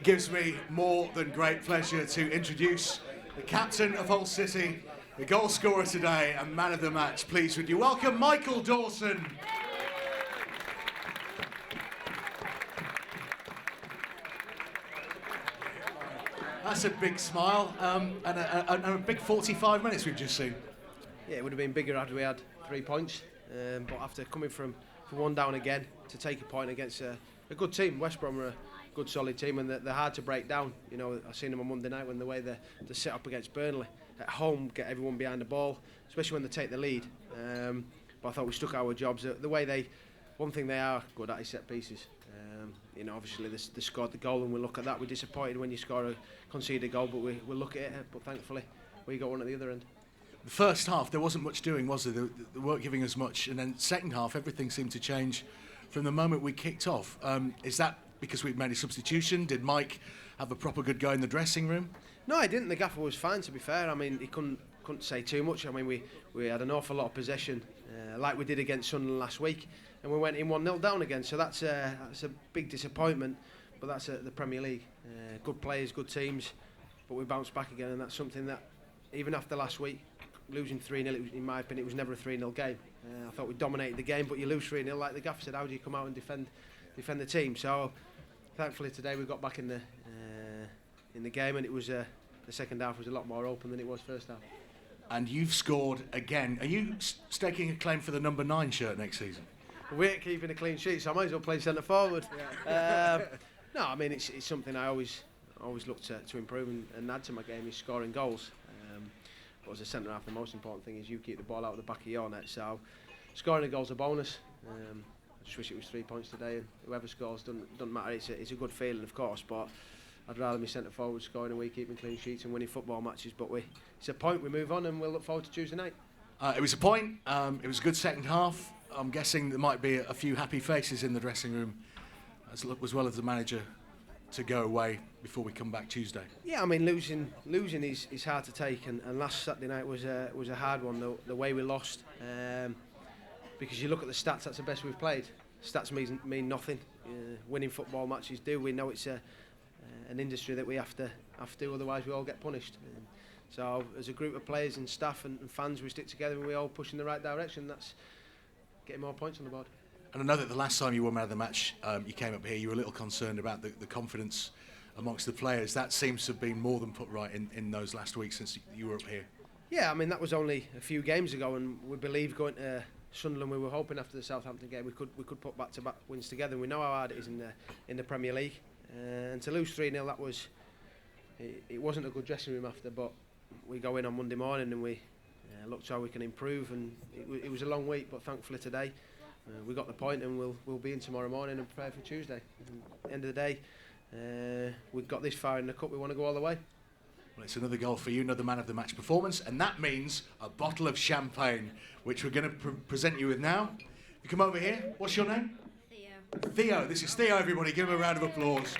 gives me more than great pleasure to introduce the captain of Hull City, the goal scorer today and man of the match. Please would you welcome Michael Dawson. That's a big smile and a big 45 minutes we've just seen. Yeah, it would have been bigger had we had 3 points, but after coming from one down again to take a point against a good team, West Brom are a good solid team and they're hard to break down. You know, I seen them on Monday night when the way they set up against Burnley at home, get everyone behind the ball, especially when they take the lead. But I thought we stuck our jobs. The way one thing they are good at is set pieces. You know, obviously they scored the goal and we look at that. We're disappointed when you concede a goal, but we look at it. But thankfully we got one at the other end. The first half there wasn't much doing, was there? They weren't giving us much, and then second half everything seemed to change from the moment we kicked off. Is that because we've made a substitution? Did Mike have a proper good go in the dressing room? No, he didn't. The gaffer was fine, to be fair. I mean, he couldn't say too much. I mean, we had an awful lot of possession, like we did against Sunderland last week, and we went in 1-0 down again. So that's a big disappointment, but that's the Premier League. Good players, good teams, but we bounced back again, and that's something that, even after last week, losing 3-0, in my opinion, it was never a 3-0 game. I thought we dominated the game, but you lose 3-0, like the gaffer said, how do you come out and defend the team? So, thankfully today we got back in the game, and it was the second half was a lot more open than it was first half. And you've scored again. Are you staking a claim for the number 9 shirt next season? We ain't keeping a clean sheet, so I might as well play centre forward. No, I mean it's something I always look to improve and add to my game is scoring goals. But as a centre half, the most important thing is you keep the ball out of the back of your net. So scoring a goal's a bonus. I just wish it was 3 points today, and whoever scores doesn't matter. It's a good feeling, of course, but I'd rather be centre forward scoring a week, keeping clean sheets and winning football matches. But it's a point. We move on, and we'll look forward to Tuesday night. It was a point. It was a good second half. I'm guessing there might be a few happy faces in the dressing room, as well as the manager, to go away before we come back Tuesday. Yeah, I mean losing is hard to take, and last Saturday night was a hard one. The way we lost, because you look at the stats, that's the best we've played. Stats mean nothing. Winning football matches do. We know it's an industry that we have to do, otherwise we all get punished. So as a group of players and staff and fans, we stick together and we all push in the right direction. That's getting more points on the board. And I know that the last time you were man of the match, you came up here, you were a little concerned about the confidence amongst the players. That seems to have been more than put right in those last weeks since you were up here. Yeah, I mean, that was only a few games ago, and we believe going to Sunderland, we were hoping after the Southampton game we could put back-to-back wins together. And we know how hard it is in the Premier League. And to lose 3-0, it wasn't a good dressing room after, but we go in on Monday morning and we looked how we can improve, and it was a long week, but thankfully today we got the point, and we'll be in tomorrow morning and prepare for Tuesday. And at the end of the day, we've got this far in the cup, we want to go all the way. Well, it's another goal for you, another man of the match performance, and that means a bottle of champagne, which we're going to present you with now. You come over here. What's your name? Theo. Theo. This is Theo, everybody. Give him a round of applause.